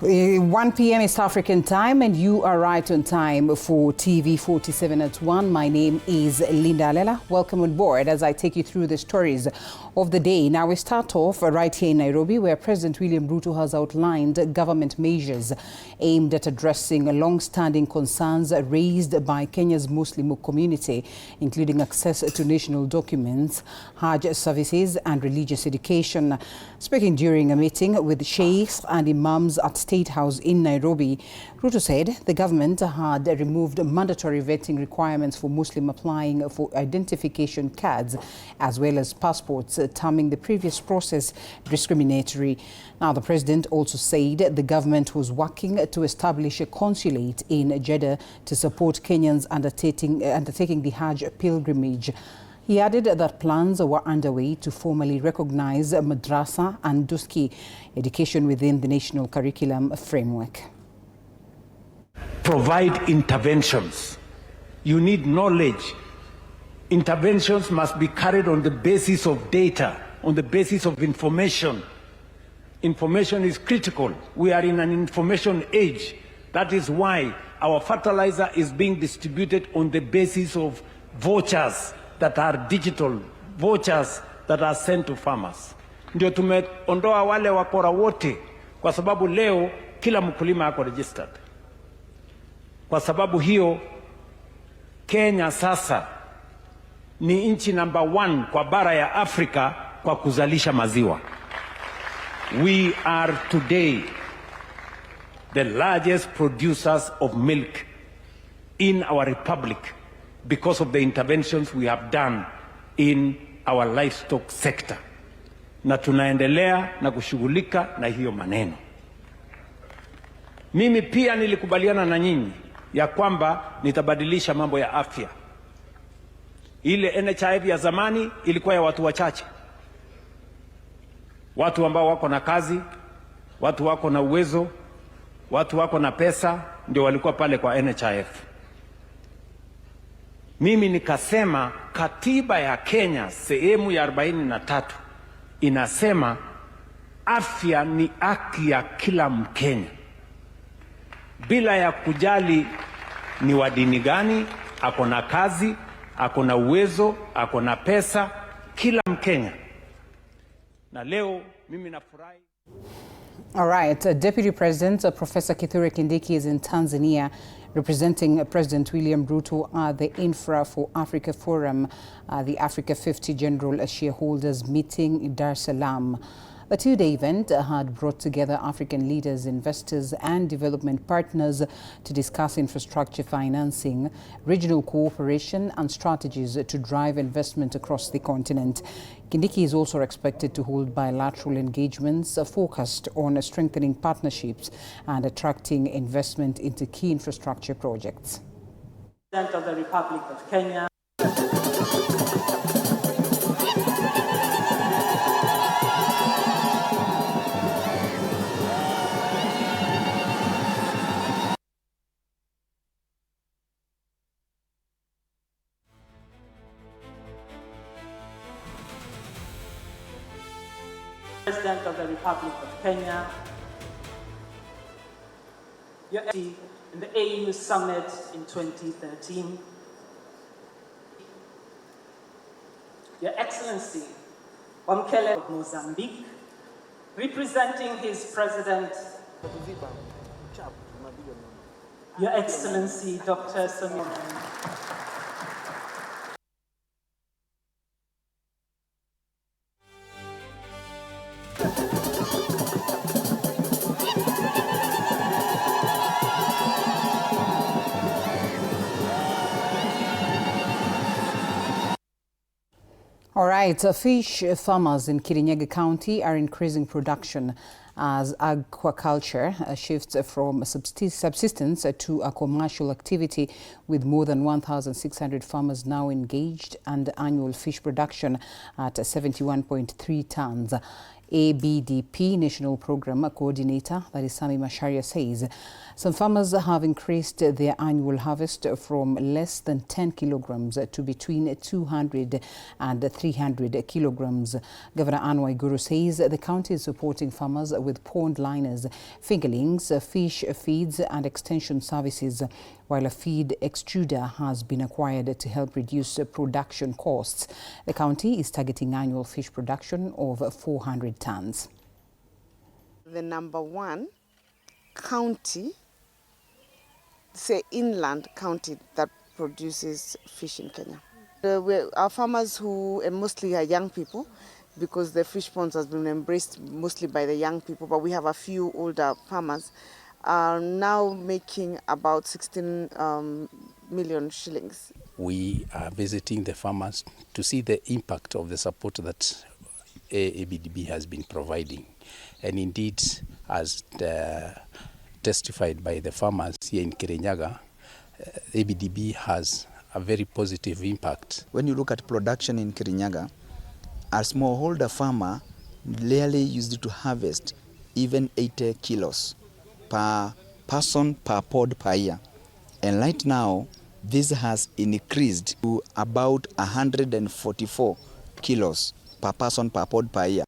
1 p.m. East African time, and you are right on time for TV47 at 1. My name is Linda Alela. Welcome on board as I take you through the stories of the day. Now we start off right here in Nairobi, where President William Ruto has outlined government measures aimed at addressing long-standing concerns raised by Kenya's Muslim community, including access to national documents, Hajj services and religious education. Speaking during a meeting with sheikhs and imams at State House in Nairobi, Ruto said the government had removed mandatory vetting requirements for Muslim applying for identification cards as well as passports, terming the previous process discriminatory. Now, the president also said the government was working to establish a consulate in Jeddah to support Kenyans undertaking the Hajj pilgrimage. He added that plans were underway to formally recognize madrasa and duski education within the national curriculum framework. Provide interventions. You need knowledge. Interventions must be carried on the basis of data, on the basis of information. Information is critical. We are in an information age. That is why our fertilizer is being distributed on the basis of vouchers that are digital, vouchers that are sent to farmers. Ndio tumeondoa wale wakora wote, kwa sababu leo kila mkulima ako registered. Kwa sababu hiyo Kenya sasa ni nchi number 1 kwa bara ya Afrika kwa kuzalisha maziwa. We are today the largest producers of milk in our republic, because of the interventions we have done in our livestock sector. Na tunaendelea na kushughulika na hiyo maneno. Mimi pia nilikubaliana na nyinyi ya kwamba nitabadilisha mambo ya afya. Ile NHIF ya zamani ilikuwa ya watu wachache. Watu ambao wako na kazi, watu wako na uwezo, watu wako na pesa ndio walikuwa pale kwa NHIF. Mimi nikasema katiba ya Kenya sehemu ya 43 inasema afya ni haki ya kila Mkenya, bila ya kujali ni wa dini gani, ako na kazi, ako na uwezo, ako na pesa, kila Mkenya. Na leo mimi nafurahi. All right, Deputy President Professor Kithure Kindiki is in Tanzania representing President William Ruto at the Infra for Africa Forum, the Africa 50 General Shareholders Meeting in Dar es Salaam. The two-day event had brought together African leaders, investors and development partners to discuss infrastructure financing, regional cooperation and strategies to drive investment across the continent. Kindiki is also expected to hold bilateral engagements focused on strengthening partnerships and attracting investment into key infrastructure projects. President of the Republic of Kenya. President of the Republic of Kenya, Your Excellency, in the AU Summit in 2013, Your Excellency, Wamkele of Mozambique, representing his President, Your Excellency, Dr. Samir. All right, fish farmers in Kirinyaga County are increasing production as aquaculture shifts from subsistence to a commercial activity, with more than 1,600 farmers now engaged and annual fish production at 71.3 tons. ABDP National Program Coordinator, that is Sami Macharia, says some farmers have increased their annual harvest from less than 10 kilograms to between 200 and 300 kilograms. Governor Anne Waiguru says the county is supporting farmers with pond liners, fingerlings, fish feeds and extension services, while a feed extruder has been acquired to help reduce production costs. The county is targeting annual fish production of 400 tons. The #1 county, say inland county, that produces fish in Kenya. Our farmers who mostly are young people, because the fish ponds has been embraced mostly by the young people, but we have a few older farmers, are now making about 16 million shillings. We are visiting the farmers to see the impact of the support that ABDB has been providing. And indeed, as testified by the farmers here in Kirinyaga, ABDB has a very positive impact. When you look at production in Kirinyaga, a smallholder farmer rarely used to harvest even 80 kilos per person per pod per year. And right now, this has increased to about 144 kilos per person per pod per year.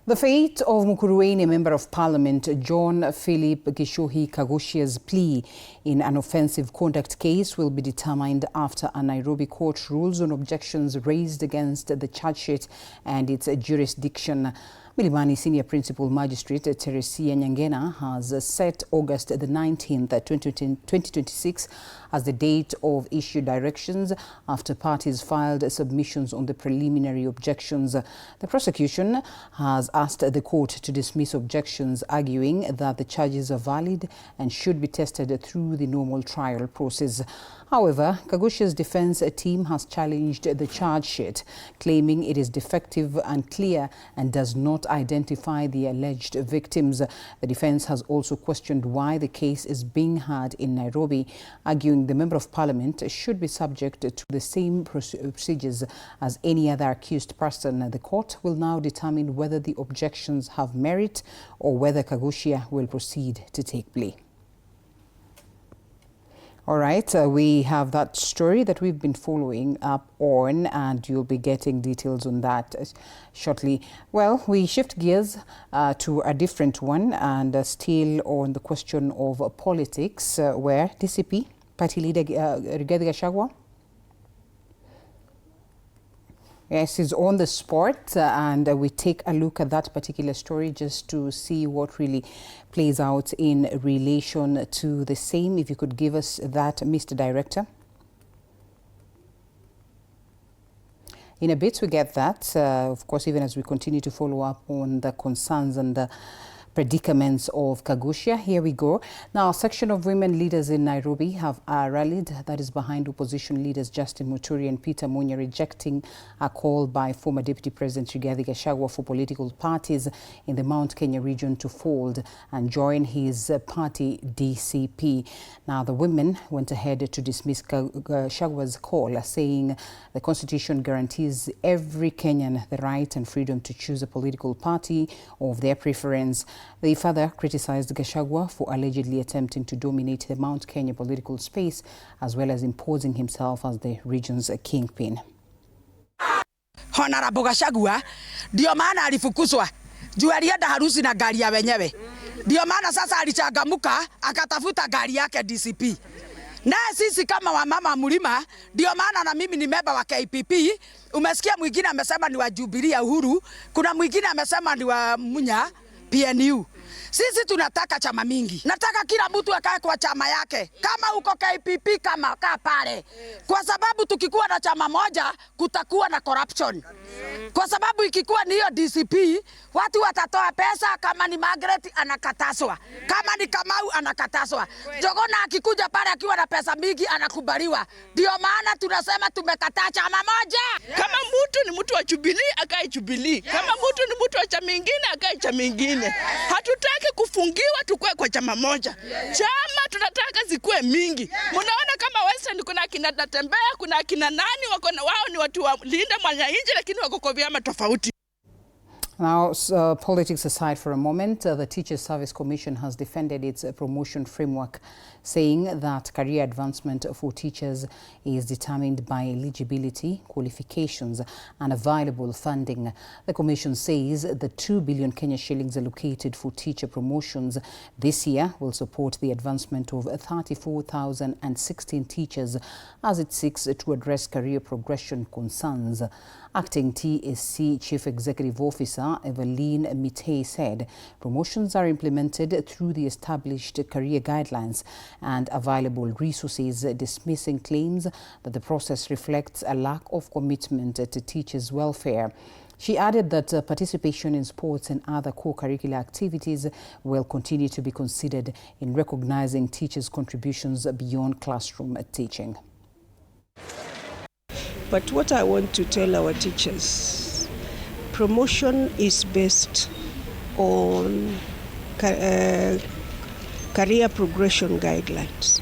The fate of Mukuruweni Member of Parliament John Philip Gishuhi Kagushia's plea in an offensive conduct case will be determined after a Nairobi court rules on objections raised against the charge sheet and its jurisdiction. Milimani Senior Principal Magistrate Teresia Nyangena has set August the 19th, 2026 as the date of issue directions after parties filed submissions on the preliminary objections. The prosecution has asked the court to dismiss objections, arguing that the charges are valid and should be tested through the normal trial process. However, Kagushia's defense team has challenged the charge sheet, claiming it is defective, unclear, and does not identify the alleged victims. The defense has also questioned why the case is being heard in Nairobi, arguing the Member of Parliament should be subject to the same procedures as any other accused person. The court will now determine whether the objections have merit or whether Kagushia will proceed to take plea. All right, we have that story that we've been following up on, and you'll be getting details on that shortly. Well, we shift gears to a different one, and still on the question of politics, where DCP, Party Leader Rigathi Gachagua, yes, is on the spot, and we take a look at that particular story just to see what really plays out in relation to the same. If you could give us that, Mr. Director. In a bit we get that, of course, even as we continue to follow up on the concerns and the predicaments of Kagushia. Here we go. Now, a section of women leaders in Nairobi have rallied, that is behind opposition leaders Justin Muturi and Peter Munya, rejecting a call by former Deputy President Rigathi Gachagua for political parties in the Mount Kenya region to fold and join his party DCP. Now, the women went ahead to dismiss Gachagua's call, saying the Constitution guarantees every Kenyan the right and freedom to choose a political party of their preference. They further criticized Gachagua for allegedly attempting to dominate the Mount Kenya political space, as well as imposing himself as the region's kingpin. Honorable Gachagua ndio maana alifukuzwa juu alienda harusi na gari ya wenyewe. Ndio maana sasa alichangamuka akatafuta gari yake DCP. Na sisi kama wamama mlima, ndio maana na mimi ni member wa KPP. Umesikia mwingine amesema ni wa Jubilee Uhuru, kuna mwingine amesema ni wa Munya PNU. Sisi tunataka chama mingi. Nataka kila mtu akae kwa chama yake. Kama uko KPP, kama kaa pale. Kwa sababu tukikuwa na chama moja, kutakuwa na corruption. Kwa sababu ikikuwa ni hiyo DCP, watu watatoa pesa. Kama ni Margaret anakataswa, kama ni Kamau anakataswa. Jogona akikuja pale akiwa na pesa mingi anakubaliwa. Ndio maana tunasema tumekataa chama moja. Kama mtu ni mtu wa Jubilee, akae Jubilee. Kama mtu ni mtu wa chama mingine, akae chama mingine. Hatutaki kufungiwa tukue kwa chama moja. Chama tunataka zikuwe mingi. Mnaona kama Western kuna kina Natembea, kuna kina nani wako na wao ni watu wa Linda Mwananchi, lakini wako kwa vyama tofauti. Now, politics aside for a moment, the Teachers Service Commission has defended its promotion framework, saying that career advancement for teachers is determined by eligibility, qualifications and available funding. The Commission says the 2 billion Kenya shillings allocated for teacher promotions this year will support the advancement of 34,016 teachers as it seeks to address career progression concerns. Acting TSC Chief Executive Officer Evelyn Mitei said promotions are implemented through the established career guidelines and available resources, dismissing claims that the process reflects a lack of commitment to teachers' welfare. She added that participation in sports and other co-curricular activities will continue to be considered in recognizing teachers' contributions beyond classroom teaching. But what I want to tell our teachers, promotion is based on career progression guidelines.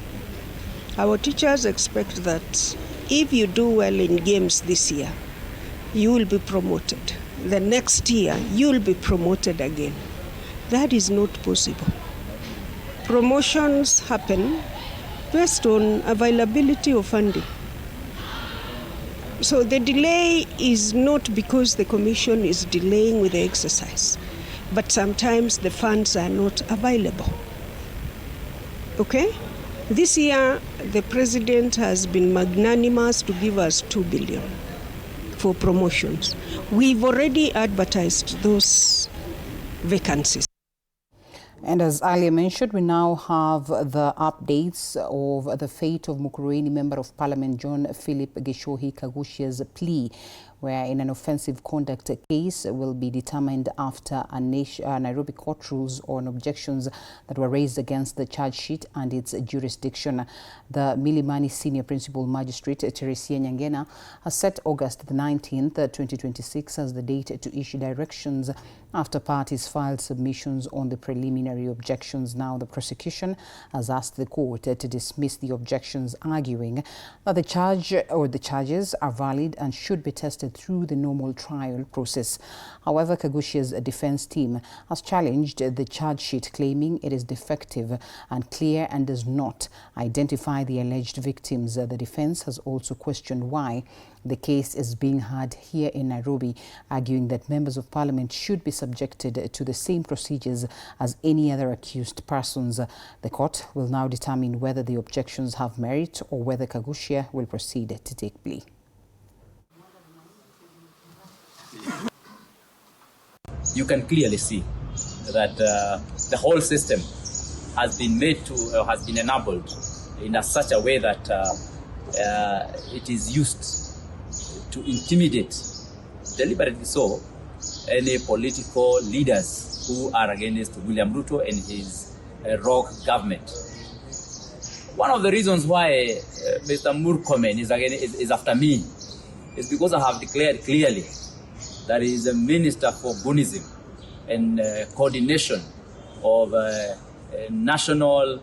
Our teachers expect that if you do well in games this year, you will be promoted. The next year, you will be promoted again. That is not possible. Promotions happen based on availability of funding. So the delay is not because the Commission is delaying with the exercise, but sometimes the funds are not available. Okay? This year, the President has been magnanimous to give us 2 billion for promotions. We've already advertised those vacancies. And as earlier mentioned, we now have the updates of the fate of Mukurweini Member of Parliament John Philip Gishohi Kagushia's plea, where in an offensive conduct case will be determined after a Nairobi court rules on objections that were raised against the charge sheet and its jurisdiction. The Milimani Senior Principal Magistrate Teresia Nyangena has set August the 19th, 2026 as the date to issue directions after parties filed submissions on the preliminary objections. Now the prosecution has asked the court to dismiss the objections, arguing that the charges are valid and should be tested through the normal trial process. However, Kagushia's defense team has challenged the charge sheet, claiming it is defective and clear and does not identify the alleged victims. The defense has also questioned why the case is being heard here in Nairobi, arguing that members of parliament should be subjected to the same procedures as any other accused persons. The court will now determine whether the objections have merit or whether Kagushia will proceed to take plea. You can clearly see that the whole system has been made to, has been enabled in such a way that it is used to intimidate, deliberately so, any political leaders who are against William Ruto and his rogue government. One of the reasons why Mr. Murkomen is after me is because I have declared clearly that he is a minister for Bunism and coordination of national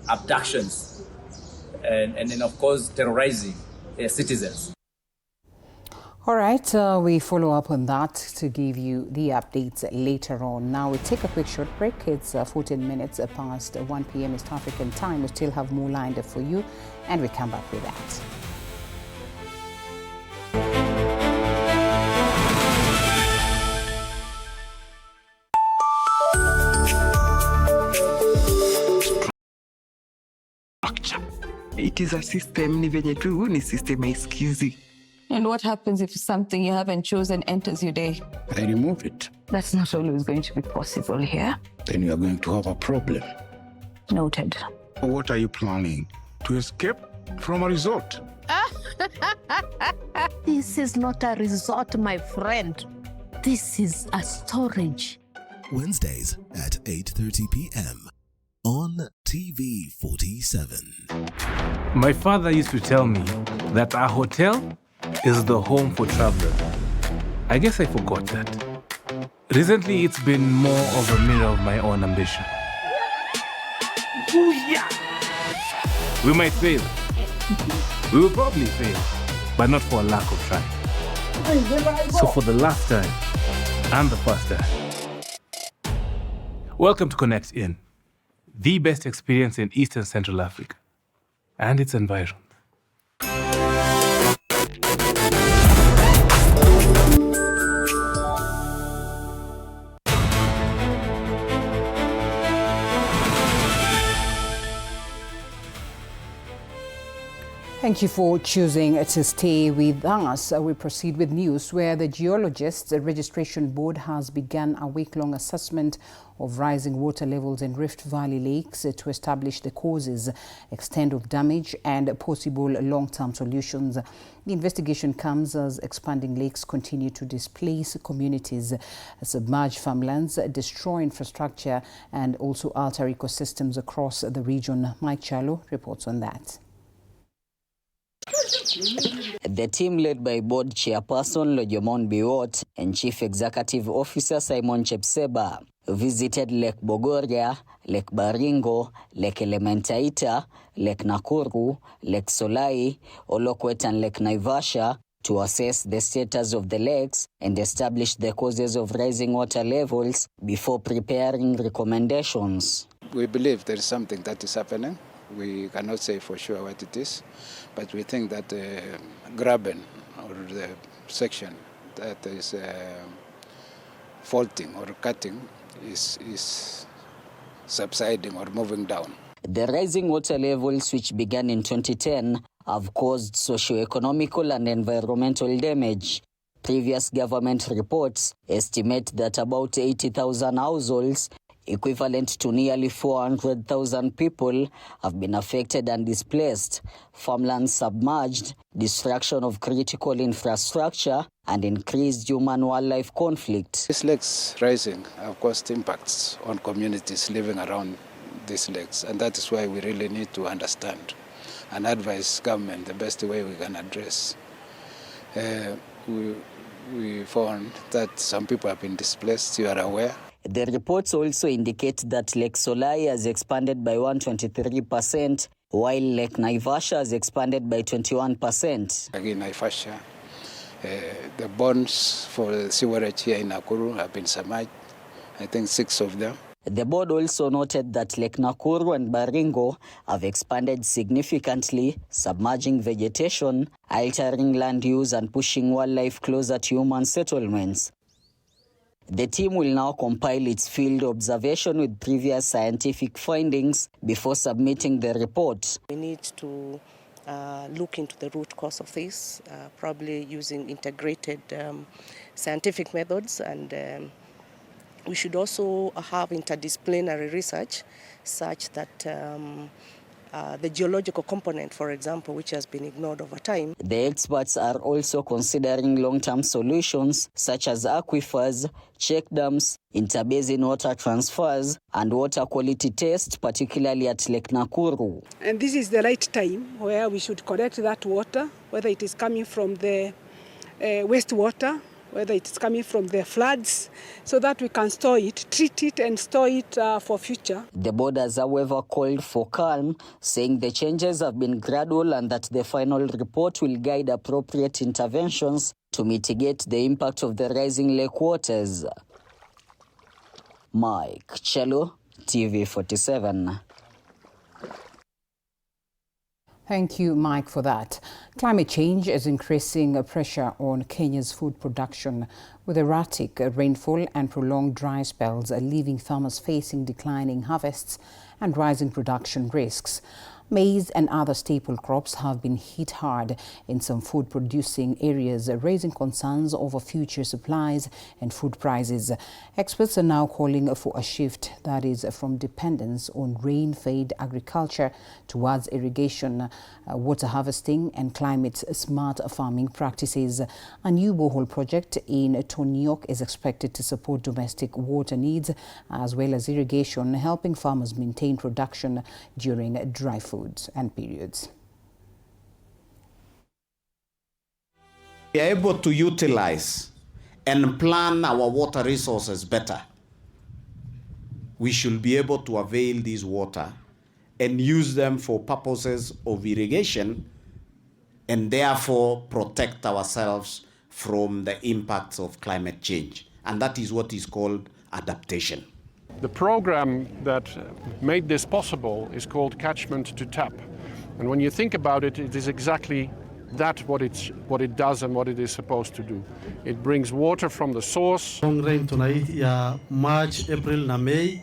abductions and then, of course, terrorizing citizens. All right, we follow up on that to give you the updates later on. Now we take a quick short break. It's 14 minutes past 1 p.m. East African time. We still have more lined up for you, and we come back with that. It is a system, ni venye tu ni system haisikizi. And what happens if something you haven't chosen enters your day? I remove it. That's not always going to be possible here. Then you are going to have a problem. Noted. What are you planning? To escape from a resort? This is not a resort, my friend. This is a storage. Wednesdays at 8:30 p.m. on TV47. My father used to tell me that a hotel is the home for travelers. I guess I forgot that. Recently, it's been more of a mirror of my own ambition. Ooh, yeah. We might fail. We will probably fail, but not for a lack of trying. So for the last time and the first time, welcome to Connect In, the best experience in East and Central Africa and its environment. Thank you for choosing to stay with us. We proceed with news where the Geologists Registration Board has begun a week-long assessment of rising water levels in Rift Valley lakes to establish the causes, extent of damage and possible long-term solutions. The investigation comes as expanding lakes continue to displace communities, submerge farmlands, destroy infrastructure and also alter ecosystems across the region. Mike Chalo reports on that. The team led by Board Chairperson Lojomon Biwot and Chief Executive Officer Simon Chepseba visited Lake Bogoria, Lake Baringo, Lake Elementaita, Lake Nakuru, Lake Solai, Olokwet and Lake Naivasha to assess the status of the lakes and establish the causes of rising water levels before preparing recommendations. We believe there is something that is happening. We cannot say for sure what it is, but we think that the graben or the section that is faulting or cutting is subsiding or moving down. The rising water levels, which began in 2010, have caused socio-economical and environmental damage. Previous government reports estimate that about 80,000 households, equivalent to nearly 400,000 people, have been affected and displaced, farmlands submerged, destruction of critical infrastructure, and increased human-wildlife conflict. These lakes rising have caused impacts on communities living around these lakes, and that is why we really need to understand and advise government the best way we can address. We found that some people have been displaced, you are aware. The reports also indicate that Lake Solai has expanded by 123%, while Lake Naivasha has expanded by 21%. Again, Naivasha, the bonds for the sewerage here in Nakuru have been submerged, I think 6 of them. The board also noted that Lake Nakuru and Baringo have expanded significantly, submerging vegetation, altering land use and pushing wildlife closer to human settlements. The team will now compile its field observation with previous scientific findings before submitting the report. We need to look into the root cause of this, probably using integrated scientific methods, and we should also have interdisciplinary research such that the geological component, for example, which has been ignored over time. The experts are also considering long-term solutions such as aquifers, check dams, interbasin water transfers, and water quality tests, particularly at Lake Nakuru. And this is the right time where we should collect that water, whether it is coming from the wastewater, whether it is coming from the floods, so that we can store it, treat it and store it for future. The board has, however, called for calm, saying the changes have been gradual and that the final report will guide appropriate interventions to mitigate the impact of the rising lake waters. Mike Chelo, TV47. Thank you, Mike, for that. Climate change is increasing pressure on Kenya's food production, with erratic rainfall and prolonged dry spells leaving farmers facing declining harvests and rising production risks. Maize and other staple crops have been hit hard in some food-producing areas, raising concerns over future supplies and food prices. Experts are now calling for a shift that is from dependence on rain-fed agriculture towards irrigation, water harvesting and climate-smart farming practices. A new borehole project in Tonyok is expected to support domestic water needs as well as irrigation, helping farmers maintain production during dry foods and periods. We are able to utilize and plan our water resources better. We should be able to avail this water and use them for purposes of irrigation and therefore protect ourselves from the impacts of climate change. And that is what is called adaptation. The program that made this possible is called Catchment to Tap. And when you think about it, it is exactly that what it does and what it is supposed to do. It brings water from the source. Long rain tonight ya March, April na May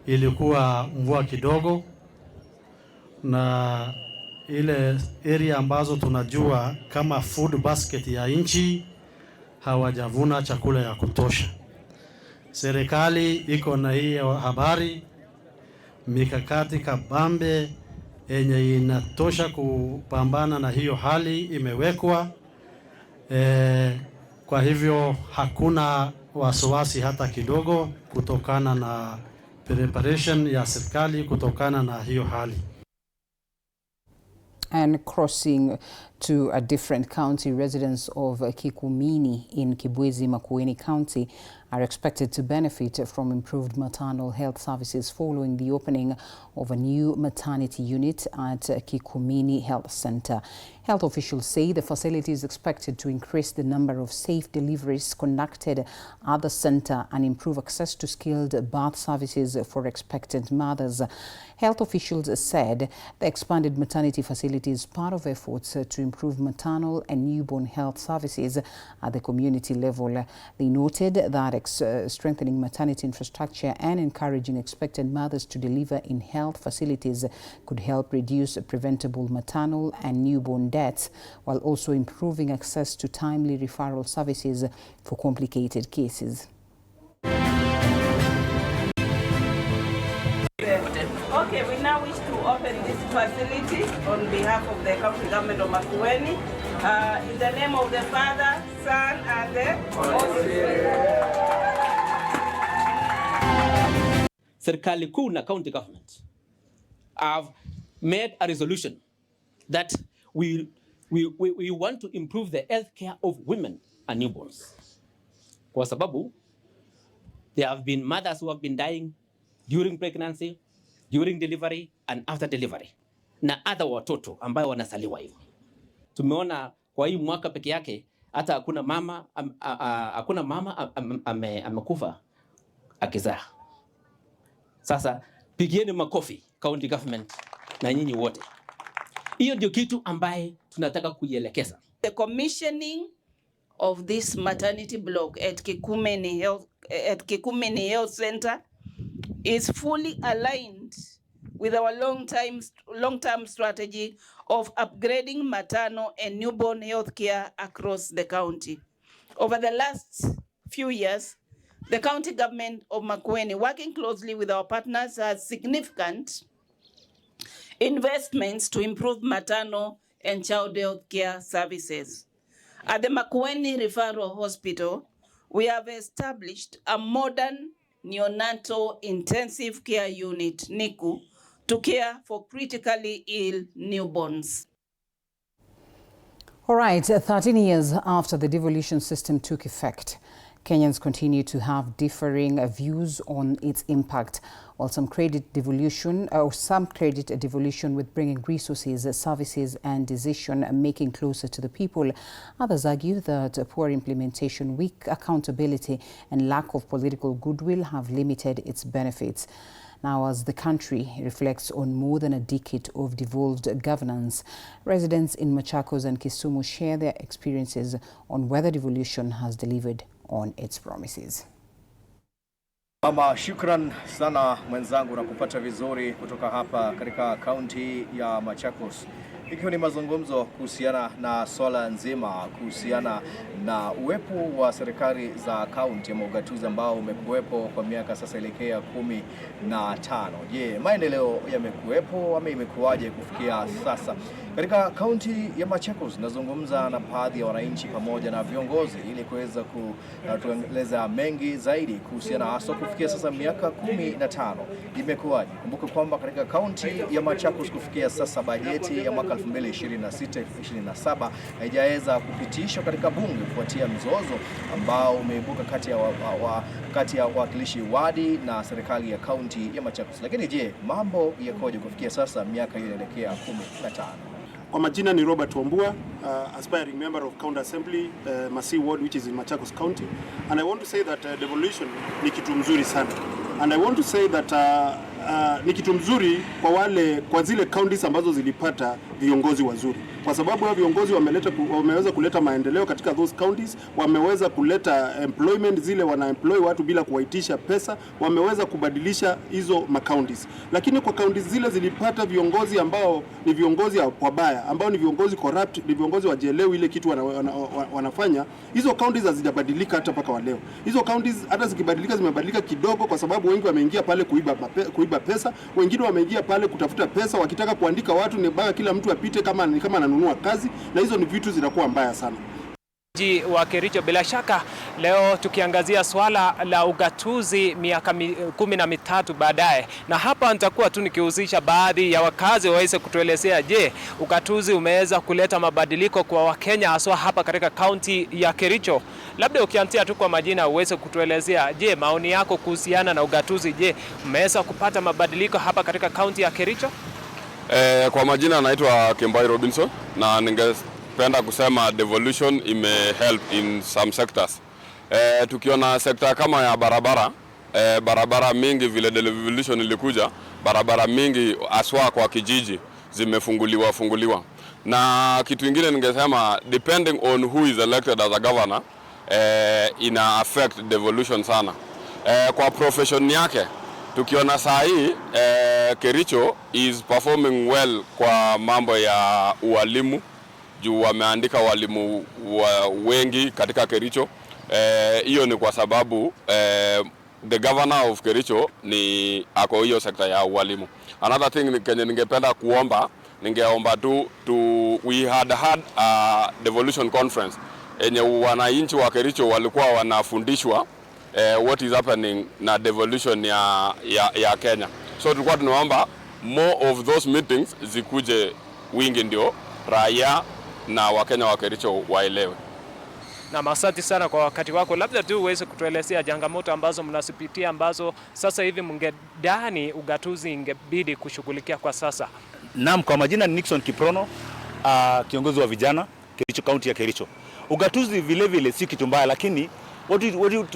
ilikuwa mvua kidogo, na ile area ambazo tunajua kama food basket ya nchi hawajavuna chakula ya kutosha. Serikali iko na hiyo habari, mikakati kabambe yenye inatosha kupambana na hiyo hali imewekwa. Kwa hivyo hakuna wasiwasi hata kidogo kutokana na preparation ya serikali kutokana na hiyo hali. And crossing to a different county, residents of Kikumini in Kibwezi, Makueni County are expected to benefit from improved maternal health services following the opening of a new maternity unit at Kikumini Health Center. Health officials say the facility is expected to increase the number of safe deliveries conducted at the center and improve access to skilled birth services for expectant mothers. Health officials said the expanded maternity facility is part of efforts to improve maternal and newborn health services at the community level. They noted that strengthening maternity infrastructure and encouraging expectant mothers to deliver in health facilities could help reduce preventable maternal and newborn deaths, while also improving access to timely referral services for complicated cases. Okay, we now wish to open this facility on behalf of the county government of Makueni. In the name of the Father, Son, and the Holy Spirit. Serikali kuu na county government have made a resolution that we want to improve the health care of women and newborns. Kwa sababu there have been mothers who have been dying during pregnancy, during delivery and after delivery, na other watoto ambayo wanasaliwa hivyo. Tumeona kwa hii mwaka peke yake hata hakuna mama amekufa akizaa. Sasa pigieni makofi county government na nyinyi wote. Hiyo ndio kitu ambaye tunataka kuielekeza. The commissioning of this maternity block at Kikumeni Health Center is fully aligned with our long-term strategy of upgrading maternal and newborn health care across the county. Over the last few years, the county government of Makueni, working closely with our partners, has significant investments to improve maternal and child health care services. At the Makueni Referral Hospital, we have established a modern neonatal intensive care unit, NICU, to care for critically ill newborns. All right, 13 years after the devolution system took effect, Kenyans continue to have differing views on its impact. While some credit devolution with bringing resources, services and decision making closer to the people, others argue that poor implementation, weak accountability and lack of political goodwill have limited its benefits. Now, as the country reflects on more than a decade of devolved governance, residents in Machakos and Kisumu share their experiences on whether devolution has delivered on its promises. Mama, shukran sana mwenzangu na kupata vizuri kutoka hapa katika kaunti ya Machakos. Ikiwa ni mazungumzo kuhusiana na swala nzima kuhusiana na uwepo wa serikali za kaunti ya ugatuzi ambao umekuwepo kwa miaka sasa elekea 15. Je, maendeleo yamekuwepo ama imekuwaje kufikia sasa? Katika kaunti ya Machakos nazungumza na baadhi ya wananchi pamoja na viongozi ili kuweza kutueleza mengi zaidi kuhusiana hasa kufikia sasa miaka 15 imekuwaje. Kumbuka kwamba katika kaunti ya Machakos kufikia sasa bajeti ya mwaka 2026-27 haijaweza kupitishwa katika bunge kufuatia mzozo ambao umeibuka kati ya wawakilishi wadi na serikali ya kaunti ya Machakos. Lakini je, mambo yakoje kufikia sasa miaka inaelekea 15? Kwa majina ni Robert Wambua, aspiring member of County Assembly, Masi Ward, which is in Machakos County. And I want to say that devolution ni kitu mzuri sana. And I want to say that ni kitu mzuri kwa zile counties ambazo zilipata viongozi wazuri. Kwa sababu hao viongozi wameweza kuleta maendeleo katika those counties, wameweza kuleta employment, zile wanaemploy watu bila kuwaitisha pesa, wameweza kubadilisha hizo counties. Lakini kwa counties zile zilipata viongozi ambao ni viongozi wabaya, ambao ni viongozi corrupt, ni viongozi wajielewi ile kitu wanafanya, hizo counties hazijabadilika hata mpaka leo. Hizo counties hata zikibadilika zimebadilika kidogo, kwa sababu wengi wameingia pale kuiba pesa, wengine wameingia pale kutafuta pesa, wakitaka kuandika watu ni baya kila mtu apite kama ananunua kazi, na hizo ni vitu zinakuwa mbaya sana. Wa Kericho, bila shaka leo tukiangazia swala la ugatuzi miaka 13 baadaye, na hapa nitakuwa tu nikihusisha baadhi ya wakazi waweze kutuelezea, je, ugatuzi umeweza kuleta mabadiliko kwa Wakenya haswa hapa katika kaunti ya Kericho? Labda ukianzia tu kwa majina uweze kutuelezea, je, maoni yako kuhusiana na ugatuzi, je, umeweza kupata mabadiliko hapa katika kaunti ya Kericho? Kwa majina naitwa Kimbai Robinson, na ningependa kusema devolution help in some sectors. Tukiona sekta kama ya barabara mingi vile devolution ilikuja, barabara mingi aswa kwa kijiji zimefunguliwa. Na kitu kingine ningesema, depending on who is elected as a governor, ina affect devolution sana. Kwa profession yake, tukiona saa hii Kericho is performing well kwa mambo ya ualimu, juu wameandika walimu wengi katika Kericho. Hiyo ni kwa sababu the governor of Kericho ni ako hiyo sekta ya ualimu. Another thing Kenya ningependa ningeomba we had a devolution conference enye wananchi wa Kericho walikuwa wanafundishwa what is happening na devolution ya Kenya. So tulikuwa tunaomba more of those meetings zikuje wingi, ndio raia na Wakenya wa Kericho waelewe. Na asante sana kwa wakati wako. Labda tu uweze kutuelezea changamoto ambazo mnasipitia ambazo sasa hivi mngedani ugatuzi ingebidi kushughulikia kwa sasa. Naam, kwa majina ni Nixon Kiprono, kiongozi wa vijana Kericho, kaunti ya Kericho. Ugatuzi vile si kitu mbaya, lakini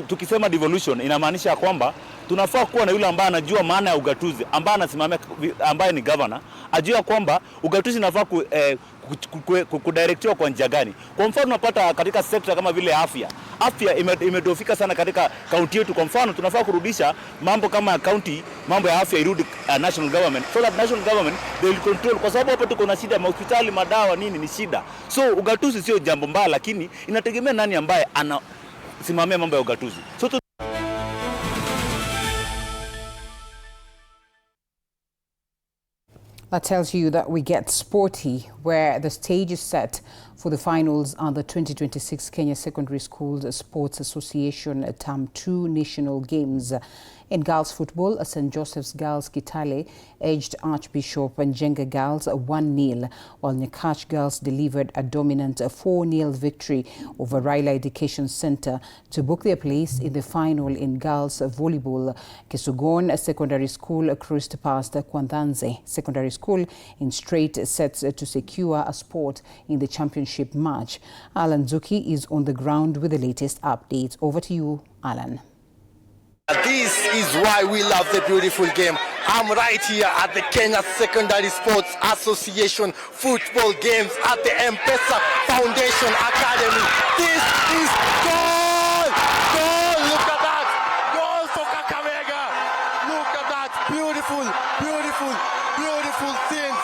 tukisema devolution inamaanisha kwamba tunafaa kuwa na yule ambaye anajua maana ya ugatuzi, ambaye anasimamia, ambaye ni governor, ajua kwamba ugatuzi inafaa kudirectiwa kwa njia gani. Kwa mfano unapata katika sekta kama vile afya imedofika sana katika kaunti yetu. Kwa mfano tunafaa kurudisha mambo kama county, mambo ya afya irudi national government, so that national government they will control, kwa sababu hapa tuko na shida ya hospitali, madawa nini ni shida. So ugatuzi sio jambo mbaya, lakini inategemea nani ambaye anasimamia mambo ya ugatuzi. So that tells you that we get sporty, where the stage is set for the finals on the 2026 Kenya Secondary Schools Sports Association Term 2 National Games. In girls football, St. Joseph's Girls Kitale edged Archbishop Njenga Girls 1-0, while Nyakach Girls delivered a dominant 4-0 victory over Raila Education Center to book their place in the final. In girls volleyball, Kisugon Secondary School cruised past Kwandanze Secondary School in straight sets to secure a spot in the championship match. Alan Zuki is on the ground with the latest updates. Over to you, Alan. This is why we love the beautiful game. I'm right here at the Kenya Secondary Sports Association football games at the M-Pesa Foundation Academy. This is goal! Goal! Look at that! Goal for Kakamega! Look at that! Beautiful, beautiful, beautiful scenes!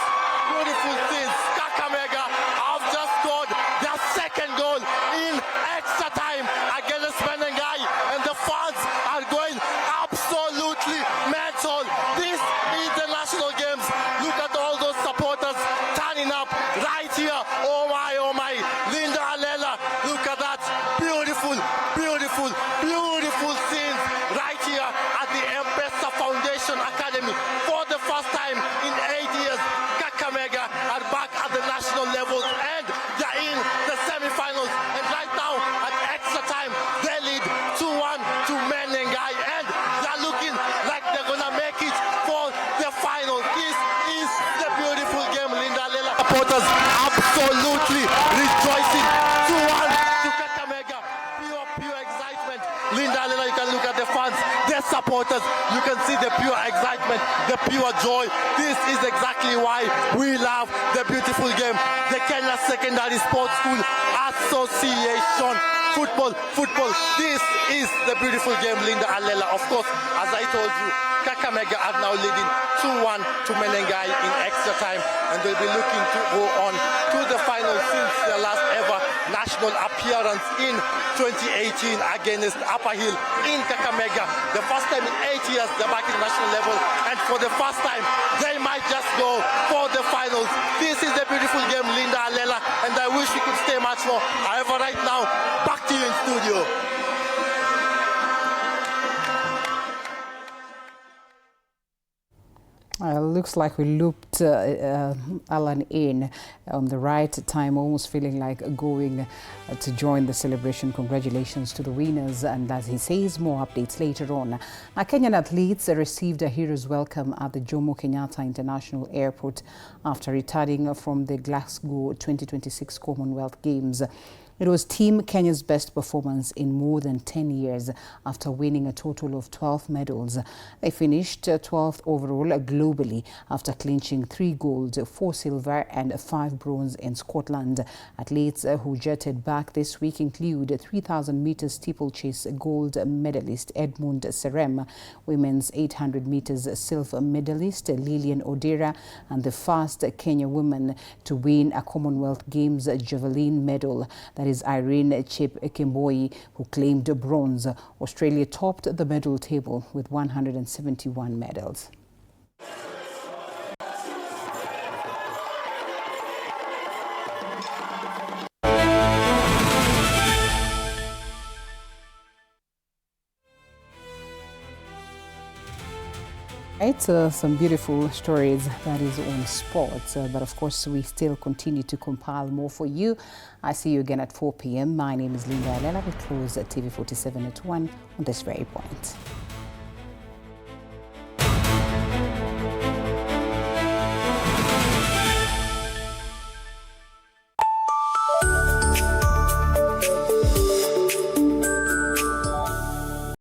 Beautiful scenes! Kakamega have just scored their second goal in extra time against Menengai, and the fans are going absolutely mental. This is the national games. Look at all those supporters turning up right here. Oh my, Linda Alela, look at that. Beautiful, beautiful, beautiful scenes right here at the M-Pesa Foundation Academy. For the first time in 8 years, Kakamega are back supporters absolutely rejoicing. 2-1 to Kakamega. Pure excitement. Linda Alela, you can look at the fans, their supporters. You can see the pure excitement, the pure joy. This is exactly why we love the beautiful game. The Kenya Secondary Sports School Association. Football. This is the beautiful game, Linda Alela. Of course, as I told you, Kakamega are now leading 2-1 to Menengai in extra time, and they'll be looking to go on to the final since their last ever national appearance in 2018 against Upper Hill in Kakamega. The first time in 8 years they're back in national level, and for the first time they might just go for the finals. This is the beautiful game, Linda Alela, and I wish we could stay much more. However, right now, back to you in studio. Looks like we looped Alan in on the right time, almost feeling like going to join the celebration. Congratulations to the winners, and as he says, more updates later on. Now, Kenyan athletes received a hero's welcome at the Jomo Kenyatta International Airport after returning from the Glasgow 2026 Commonwealth Games. It was Team Kenya's best performance in more than 10 years after winning a total of 12 medals. They finished 12th overall globally after clinching 3 gold, 4 silver and 5 bronze in Scotland. Athletes who jetted back this week include 3,000 meters steeplechase gold medalist Edmund Serem, women's 800 meters silver medalist Lillian Odera, and the first Kenya woman to win a Commonwealth Games javelin medal. That is Irene Chip Kemboi, who claimed bronze. Australia topped the medal table with 171 medals. It's some beautiful stories that is on sports, but of course we still continue to compile more for you. I see you again at 4 p.m. My name is Linda Alela. We close at TV47 at 1 on this very point.